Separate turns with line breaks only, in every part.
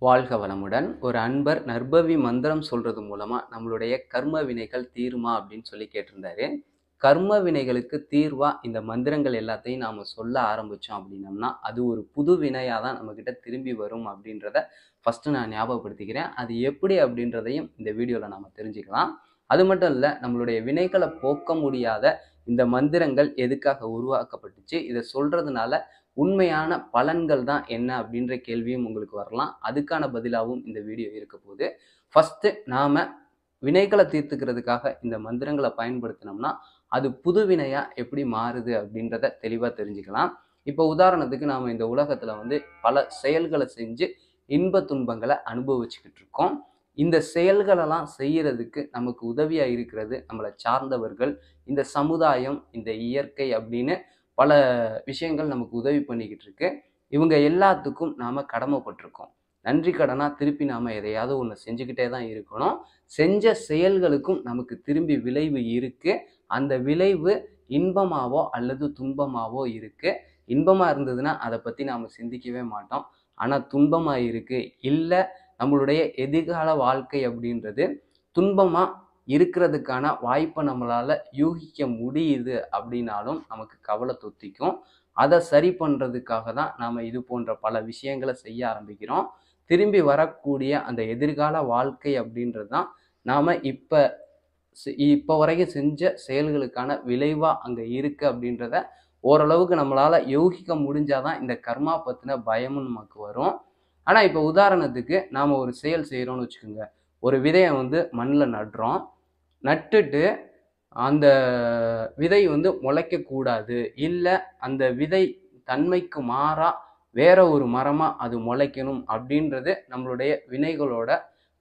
வாழ்க வளமுடன். ஒரு அன்பர் நற்பவி மந்திரம் சொல்றது மூலமா நம்மளுடைய கர்ம வினைகள் தீருமா அப்படின்னு சொல்லி கேட்டிருந்தாரு. கர்ம வினைகளுக்கு தீர்வா இந்த மந்திரங்கள் எல்லாத்தையும் நாம சொல்ல ஆரம்பிச்சோம் அப்படின்னம்னா, அது ஒரு புது வினையா தான் நம்மகிட்ட திரும்பி வரும் அப்படின்றத ஃபர்ஸ்ட் நான் ஞாபகப்படுத்திக்கிறேன். அது எப்படி அப்படின்றதையும் இந்த வீடியோல நாம தெரிஞ்சுக்கலாம். அது மட்டும் இல்ல, நம்மளுடைய வினைகளை போக்க முடியாத இந்த மந்திரங்கள் எதுக்காக உருவாக்கப்பட்டுச்சு, இதை சொல்றதுனால உண்மையான பலன்கள் தான் என்ன அப்படின்ற கேள்வியும் உங்களுக்கு வரலாம். அதுக்கான பதிலாகவும் இந்த வீடியோ இருக்க போகுது. ஃபர்ஸ்ட் நாம வினைகளை தீர்த்துக்கிறதுக்காக இந்த மந்திரங்களை பயன்படுத்தினோம்னா அது புது வினையா எப்படி மாறுது அப்படின்றத தெளிவா தெரிஞ்சுக்கலாம். இப்போ உதாரணத்துக்கு நாம இந்த உலகத்துல பல செயல்களை செஞ்சு இன்ப துன்பங்களை அனுபவிச்சுக்கிட்டு இருக்கோம். இந்த செயல்களெல்லாம் செய்யறதுக்கு நமக்கு உதவியா இருக்கிறது நம்மளை சார்ந்தவர்கள், இந்த சமுதாயம், இந்த இயற்கை அப்படின்னு பல விஷயங்கள் நமக்கு உதவி பண்ணிக்கிட்டு இருக்கு. இவங்க எல்லாத்துக்கும் நாம கடமைப்பட்டிருக்கோம். நன்றி கடனா திருப்பி நாம எதையாவது ஒன்று செஞ்சுக்கிட்டே தான் இருக்கணும். செஞ்ச செயல்களுக்கும் நமக்கு திரும்பி விளைவு இருக்கு. அந்த விளைவு இன்பமாவோ அல்லது துன்பமாவோ இருக்கு. இன்பமா இருந்ததுன்னா அதை பத்தி நாம சிந்திக்கவே மாட்டோம். ஆனா துன்பமா இருக்கு, இல்ல நம்மளுடைய எதிர்கால வாழ்க்கை அப்படின்றது துன்பமா இருக்கிறதுக்கான வாய்ப்பை நம்மளால யூகிக்க முடியுது அப்படின்னாலும் நமக்கு கவலை தொத்திக்கும். அதை சரி பண்றதுக்காக தான் நாம இது போன்ற பல விஷயங்களை செய்ய ஆரம்பிக்கிறோம். திரும்பி வரக்கூடிய அந்த எதிர்கால வாழ்க்கை அப்படின்றது தான் நாம இப்போ வரைக்கும் செஞ்ச செயல்களுக்கான விளைவா அங்க இருக்கு அப்படின்றத ஓரளவுக்கு நம்மளால யூகிக்க முடிஞ்சாதான் இந்த கர்மா பத்தின பயமும் நமக்கு வரும். ஆனா இப்போ உதாரணத்துக்கு நாம ஒரு செயல் செய்யறோம்னு வச்சுக்கோங்க. ஒரு விதையை மண்ணில் நடுறோம். நட்டுட்டு அந்த விதை முளைக்க கூடாது, இல்லை அந்த விதை தன்மைக்கு மாறா வேற ஒரு மரமா அது முளைக்கணும் அப்படின்றது நம்மளுடைய வினைகளோட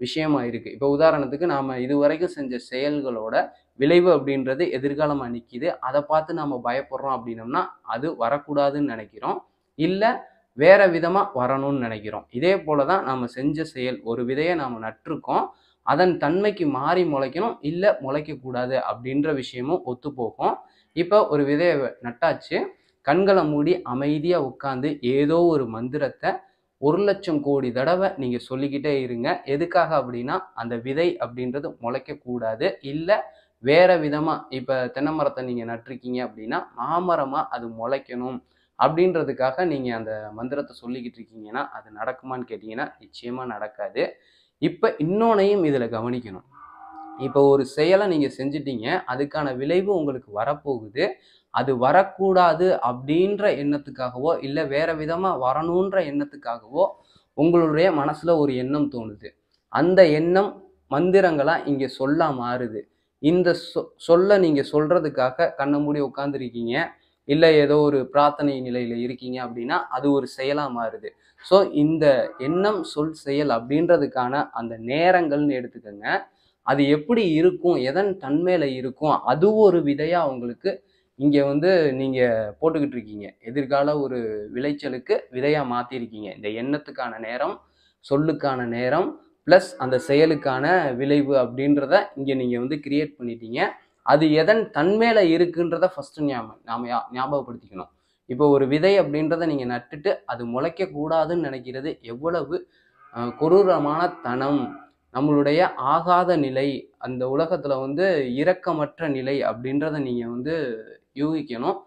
விஷயமா இருக்கு. இப்போ உதாரணத்துக்கு நாம இதுவரைக்கும் செஞ்ச செயல்களோட விளைவு அப்படின்றது எதிர்காலமா நிக்குது. அதை பார்த்து நாம பயப்படுறோம் அப்படின்னம்னா அது வரக்கூடாதுன்னு நினைக்கிறோம், இல்லை வேற விதமா வரணும்னு நினைக்கிறோம். இதே போலதான் நாம செஞ்ச செயல், ஒரு விதையை நாம நட்டிருக்கோம், அதன் தன்மைக்கு மாறி முளைக்கணும், இல்லை முளைக்கக்கூடாது அப்படின்ற விஷயமும் ஒத்து போகும். இப்போ ஒரு விதையை நட்டாச்சு, கண்களை மூடி அமைதியா உட்காந்து ஏதோ ஒரு மந்திரத்தை 1,00,000 கோடி தடவை நீங்க சொல்லிக்கிட்டே இருங்க. எதுக்காக அப்படின்னா அந்த விதை அப்படின்றது முளைக்கக்கூடாது, இல்லை வேற விதமா இப்போ தென்னை மரத்தை நீங்க நட்டிருக்கீங்க அப்படின்னா மாமரமா அது முளைக்கணும் அப்படின்றதுக்காக நீங்க அந்த மந்திரத்தை சொல்லிக்கிட்டு இருக்கீங்கன்னா அது நடக்குமான்னு கேட்டீங்கன்னா நிச்சயமா நடக்காது. இப்ப இன்னொன்னையும் இதுல கவனிக்கணும். இப்போ ஒரு செயலை நீங்க செஞ்சிட்டீங்க, அதுக்கான விளைவு உங்களுக்கு வரப்போகுது. அது வரக்கூடாது அப்படின்ற எண்ணத்துக்காகவோ இல்லை வேற விதமா வரணுன்ற எண்ணத்துக்காகவோ உங்களுடைய மனசுல ஒரு எண்ணம் தோணுது. அந்த எண்ணம் மந்திரங்களா இங்க சொல்ல மாறுது. இந்த சொல்ல நீங்க சொல்றதுக்காக கண்ணை மூடி உட்காந்துருக்கீங்க, இல்லை ஏதோ ஒரு பிரார்த்தனை நிலையில இருக்கீங்க அப்படின்னா அது ஒரு செயலா மாறுது. ஸோ இந்த எண்ணம் சொல் செயல் அப்படின்றதுக்கான அந்த நேரங்கள்னு எடுத்துக்கோங்க. அது எப்படி இருக்கும், எதன் தன்மையில இருக்கும், அது ஒரு விதையா உங்களுக்கு இங்க நீங்க போட்டுக்கிட்டு இருக்கீங்க. எதிர்கால ஒரு விளைச்சலுக்கு விதையா மாத்திருக்கீங்க. இந்த எண்ணத்துக்கான நேரம், சொல்லுக்கான நேரம், பிளஸ் அந்த செயலுக்கான விளைவு அப்படின்றத இங்க நீங்க கிரியேட் பண்ணிட்டீங்க. அது எதன் தன்மையில இருக்குன்றத ஃபர்ஸ்ட் நாம ஞாபகப்படுத்திக்கணும். இப்போ ஒரு விதை அப்படின்றத நீங்க நட்டுட்டு அது முளைக்க கூடாதுன்னு நினைக்கிறது எவ்வளவு கொடூரமான தனம், நம்மளுடைய ஆகாத நிலை, அந்த உலகத்துல இரக்கமற்ற நிலை அப்படின்றத நீங்க யூகிக்கணும்.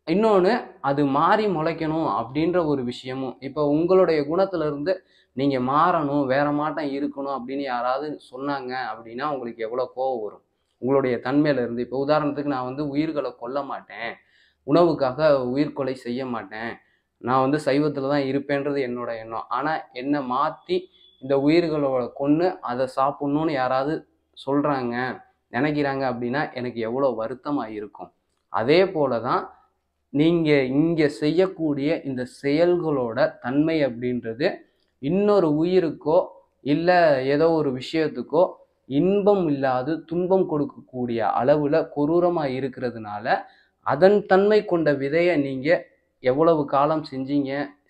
இன்னொன்று, அது மாறி முளைக்கணும் அப்படின்ற ஒரு விஷயமும். இப்போ உங்களுடைய குணத்துல இருந்து நீங்க மாறணும், வேற மாட்டம் இருக்கணும் அப்படின்னு யாராவது சொன்னாங்க அப்படின்னா உங்களுக்கு எவ்வளோ கோபம் வரும் உங்களுடைய தன்மையில இருந்து. இப்போ உதாரணத்துக்கு நான் உயிர்களை கொல்ல மாட்டேன், உணவுக்காக உயிர்கொலை செய்ய மாட்டேன், நான் சைவத்துல தான் இருப்பேன்றது என்னோட எண்ணம். ஆனா என்னை மாத்தி இந்த உயிர்களோட கொன்று அதை சாப்பிடணும்னு யாராவது சொல்றாங்க, நினைக்கிறாங்க அப்படின்னா எனக்கு எவ்வளோ வருத்தமா இருக்கும். அதே போலதான் நீங்க இங்க செய்யக்கூடிய இந்த செயல்களோட தன்மை அப்படின்றது இன்னொரு உயிருக்கோ இல்லை ஏதோ ஒரு விஷயத்துக்கோ இன்பம் இல்லாது துன்பம் கொடுக்கக்கூடிய அளவுல கொடூரமா இருக்கிறதுனால அதன் தன்மை கொண்ட விதையை நீங்க எவ்வளவு காலம்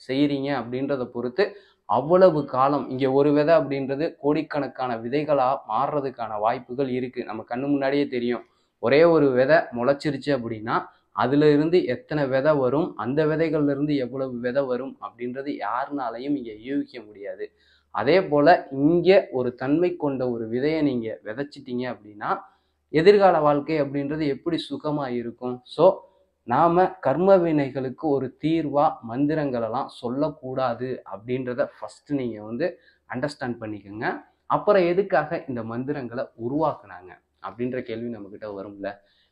செய்யறீங்க அப்படின்றத பொறுத்து அவ்வளவு காலம் இங்க ஒரு விதை அப்படின்றது கோடிக்கணக்கான விதைகளா மாறுறதுக்கான வாய்ப்புகள் இருக்கு. நம்ம கண்ணு முன்னாடியே தெரியும். ஒரே ஒரு விதை முளைச்சிருச்சு அப்படின்னா அதுல இருந்து எத்தனை விதை வரும், அந்த விதைகள்ல இருந்து எவ்வளவு விதை வரும் அப்படின்றது யாருனாலையும் இங்க யூகிக்க முடியாது. அதே போல இங்க ஒரு தன்மை கொண்ட ஒரு விதையை நீங்க விதைச்சிட்டீங்க அப்படின்னா எதிர்கால வாழ்க்கை அப்படின்றது எப்படி சுகமா இருக்கும். ஸோ நாம கர்ம வினைகளுக்கு ஒரு தீர்வா மந்திரங்கள் எல்லாம் சொல்லக்கூடாது அப்படின்றத ஃபர்ஸ்ட் நீங்க வந்து அண்டர்ஸ்டாண்ட் பண்ணிக்கோங்க. அப்புறம் எதுக்காக இந்த மந்திரங்களை உருவாக்குனாங்க அப்படின்ற கேள்வி நம்ம கிட்ட வரும்ல.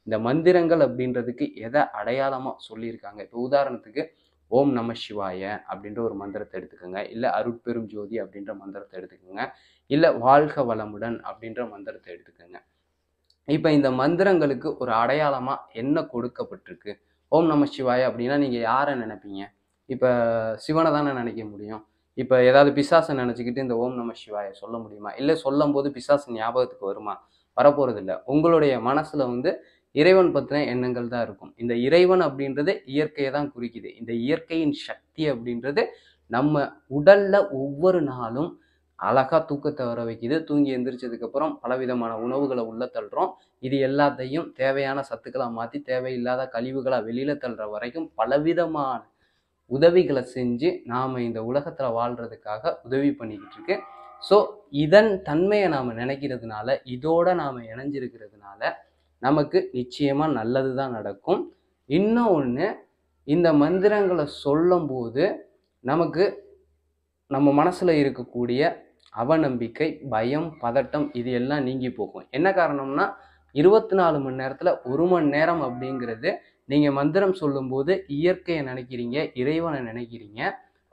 இந்த மந்திரங்கள் அப்படின்றதுக்கு எதை அடையாளமா சொல்லியிருக்காங்க. இப்போ உதாரணத்துக்கு ஓம் நம சிவாய அப்படின்ற ஒரு மந்திரத்தை எடுத்துக்கோங்க, இல்லை அருட்பெரும் ஜோதி அப்படின்ற மந்திரத்தை எடுத்துக்கோங்க, இல்லை வாழ்க வளமுடன் அப்படின்ற மந்திரத்தை எடுத்துக்கோங்க. இப்போ இந்த மந்திரங்களுக்கு ஒரு அடையாளமா என்ன கொடுக்கப்பட்டிருக்கு? ஓம் நம சிவாய அப்படின்னா நீங்க யாரை நினைப்பீங்க? இப்போ சிவனை தானே நினைக்க முடியும். இப்போ ஏதாவது பிசாசை நினைச்சுக்கிட்டு இந்த ஓம் நம சிவாய சொல்ல முடியுமா? இல்லை சொல்லும் போது பிசாசு ஞாபகத்துக்கு வருமா? வரப்போறது இல்லை. உங்களுடைய மனசுல வந்து இறைவன் பற்றின எண்ணங்கள் தான் இருக்கும். இந்த இறைவன் அப்படின்றது இயற்கையை தான் குறிக்குது. இந்த இயற்கையின் சக்தி அப்படின்றது நம்ம உடல்ல ஒவ்வொரு நாளும் அழகா தூக்கத்தை வர வைக்குது. தூங்கி எந்திரிச்சதுக்கு அப்புறம் பலவிதமான உணவுகளை உள்ள தள்ளுறோம். இது எல்லாத்தையும் தேவையான சத்துக்களா மாற்றி தேவையில்லாத கழிவுகளா வெளியில தள்ளுற வரைக்கும் பலவிதமான உதவிகளை செஞ்சு நாம இந்த உலகத்துல வாழ்றதுக்காக உதவி பண்ணிக்கிட்டு இருக்கு. ஸோ இதன் தன்மையை நாம நினைக்கிறதுனால, இதோட நாம இணைஞ்சிருக்கிறதுனால நமக்கு நிச்சயமா நல்லது தான் நடக்கும். இன்னும் ஒன்று, இந்த மந்திரங்களை சொல்லும்போது நமக்கு நம்ம மனசுல இருக்கக்கூடிய அவநம்பிக்கை, பயம், பதட்டம் இது எல்லாம் நீங்கி போகும். என்ன காரணம்னா 24 மணி நேரத்துல 1 மணி நேரம் அப்படிங்கிறது நீங்க மந்திரம் சொல்லும்போது இயற்கையை நினைக்கிறீங்க, இறைவனை நினைக்கிறீங்க.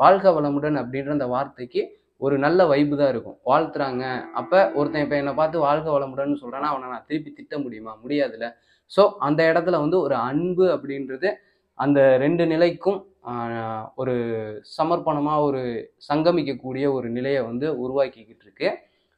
வாழ்க வளமுடன் அப்படின்ற அந்த வார்த்தைக்கு ஒரு நல்ல வைப்பு தான் இருக்கும். வாழ்த்துறாங்க. அப்ப ஒருத்தன் இப்ப என்னை பார்த்து வாழ்க வளமுடன் சொல்றான்னா அவனை நான் திருப்பி திட்ட முடியுமா? முடியாதுல்ல. ஸோ அந்த இடத்துல வந்து ஒரு அன்பு அப்படின்றது அந்த 2 நிலைக்கும் ஒரு சமர்ப்பணமா ஒரு சங்கமிக்கக்கூடிய ஒரு நிலையை வந்து உருவாக்கிக்கிட்டு இருக்கு.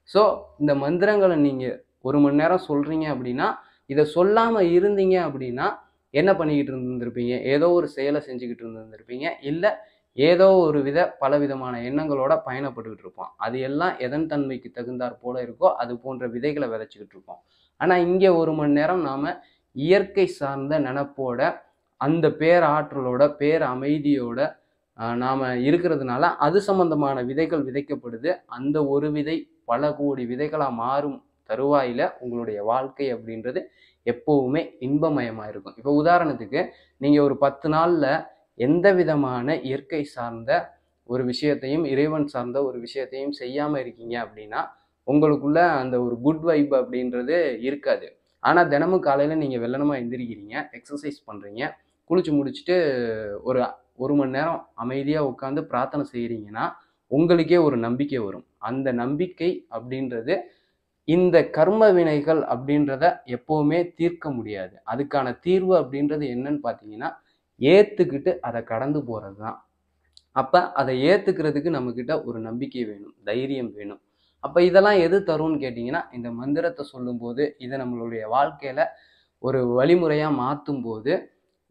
ஸோ இந்த மந்திரங்களை நீங்க 1 மணி நேரம் சொல்றீங்க அப்படின்னா, இதை சொல்லாம இருந்தீங்க அப்படின்னா என்ன பண்ணிக்கிட்டு இருந்திருப்பீங்க? ஏதோ ஒரு செயலை செஞ்சுக்கிட்டு இருந்திருப்பீங்க. இல்லை ஏதோ ஒரு பலவிதமான எண்ணங்களோட பயணப்பட்டுக்கிட்டு இருப்போம். அது எல்லாம் எதன் தன்மைக்கு தகுந்தாற் போல இருக்கோ அது போன்ற விதைகளை விதைச்சிக்கிட்டு இருப்போம். ஆனா இங்க 1 மணி நேரம் நாம இயற்கை சார்ந்த நினப்போட அந்த பேராற்றலோட பேரமைதியோட நாம இருக்கிறதுனால அது சம்பந்தமான விதைகள் விதைக்கப்படுது. அந்த ஒரு விதை பல கோடி விதைகளா மாறும் தருவாயில உங்களுடைய வாழ்க்கை அப்படின்றது எப்பவுமே இன்பமயமா இருக்கும். இப்போ உதாரணத்துக்கு நீங்க ஒரு 10 நாள்ல எந்த விதமான இயற்கை சார்ந்த ஒரு விஷயத்தையும் இறைவன் சார்ந்த ஒரு விஷயத்தையும் செய்யாம இருக்கீங்க அப்படின்னா உங்களுக்குள்ள அந்த ஒரு குட் வைப் அப்படின்றது இருக்காது. ஆனா தினமும் காலையில நீங்க வெள்ளனமா எந்திரிக்கிறீங்க, எக்ஸசைஸ் பண்றீங்க, குளிச்சு முடிச்சுட்டு ஒரு 1 மணி நேரம் அமைதியா உட்காந்து பிரார்த்தனை செய்யறீங்கன்னா உங்களுக்கே ஒரு நம்பிக்கை வரும். அந்த நம்பிக்கை அப்படின்றது இந்த கர்ம வினைகள் அப்படின்றத எப்பவுமே தீர்க்க முடியாது. அதுக்கான தீர்வு அப்படின்றது என்னன்னு பார்த்தீங்கன்னா ஏத்துக்கிட்டு அதை கடந்து போறது தான். அப்ப அதை ஏத்துக்கிறதுக்கு நம்ம கிட்ட ஒரு நம்பிக்கை வேணும், தைரியம் வேணும். அப்ப இதெல்லாம் எது தரும்னு கேட்டீங்கன்னா இந்த மந்திரத்தை சொல்லும்போது இதை நம்மளுடைய வாழ்க்கையில ஒரு வழிமுறையா மாற்றும் போது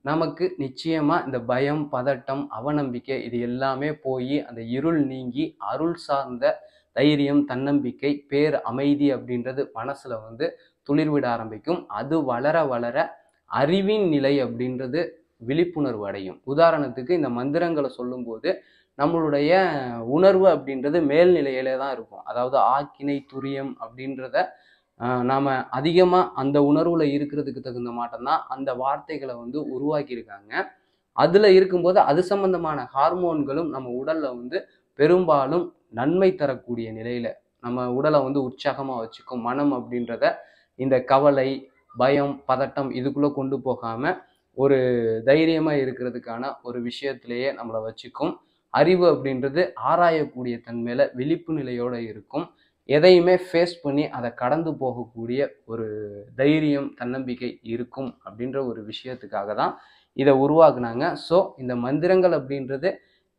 நமக்கு நிச்சயமா இந்த பயம், பதட்டம், அவநம்பிக்கை இது எல்லாமே போய் அந்த இருள் நீங்கி அருள் சார்ந்த தைரியம், தன்னம்பிக்கை, பேர் அமைதி அப்படின்றது மனசுல வந்து துளிர்விட ஆரம்பிக்கும். அது வளர வளர அறிவின் நிலை அப்படின்றது விழிப்புணர்வு அடையும். உதாரணத்துக்கு இந்த மந்திரங்களை சொல்லும்போது நம்மளுடைய உணர்வு அப்படின்றது மேல்நிலையிலே தான் இருக்கும். அதாவது ஆக்கினை துரியம் அப்படின்றத நாம அதிகமா அந்த உணர்வுல இருக்கிறதுக்கு தகுந்த மாட்டம்தான் அந்த வார்த்தைகளை வந்து உருவாக்கியிருக்காங்க. அதுல இருக்கும்போது அது சம்பந்தமான ஹார்மோன்களும் நம்ம உடல்ல வந்து பெரும்பாலும் நன்மை தரக்கூடிய நிலையில நம்ம உடலை வந்து உற்சாகமா வச்சுக்கும். மனம் அப்படின்றத இந்த கவலை, பயம், பதட்டம் இதுக்குள்ள கொண்டு போகாம ஒரு தைரியமா இருக்கிறதுக்கான ஒரு விஷயத்திலேயே நம்மளை வச்சுக்கும். அறிவு அப்படின்றது ஆராயக்கூடிய தன்மையில விழிப்பு நிலையோட இருக்கும். எதையுமே ஃபேஸ் பண்ணி அதை கடந்து போகக்கூடிய ஒரு தைரியம், தன்னம்பிக்கை இருக்கும் அப்படின்ற ஒரு விஷயத்துக்காக தான் இதை உருவாக்குனாங்க. ஸோ இந்த மந்திரங்கள் அப்படின்றது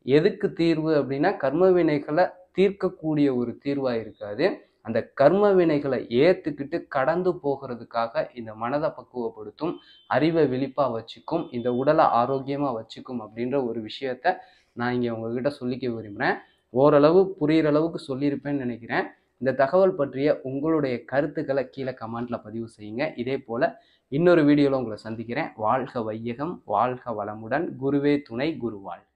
எதுக்கு தீர்வு அப்படின்னா கர்ம வினைகளை தீர்க்கக்கூடிய ஒரு தீர்வா இருக்காது. அந்த கர்ம வினைகளை ஏத்துக்கிட்டு கடந்து போகிறதுக்காக இந்த மனதை பக்குவப்படுத்தும், அறிவை விழிப்பா வச்சுக்கும், இந்த உடலை ஆரோக்கியமா வச்சுக்கும் அப்படின்ற ஒரு விஷயத்த நான் இங்க உங்ககிட்ட சொல்லிக்க விரும்புகிறேன். ஓரளவு புரிகிற அளவுக்கு சொல்லியிருப்பேன்னு நினைக்கிறேன். இந்த தகவல் பற்றிய உங்களுடைய கருத்துக்களை கீழே கமெண்ட்ல பதிவு செய்யுங்க. இதே போல இன்னொரு வீடியோவில் உங்களை சந்திக்கிறேன். வாழ்க வையகம், வாழ்க வளமுடன், குருவே துணை, குருவாழ்க.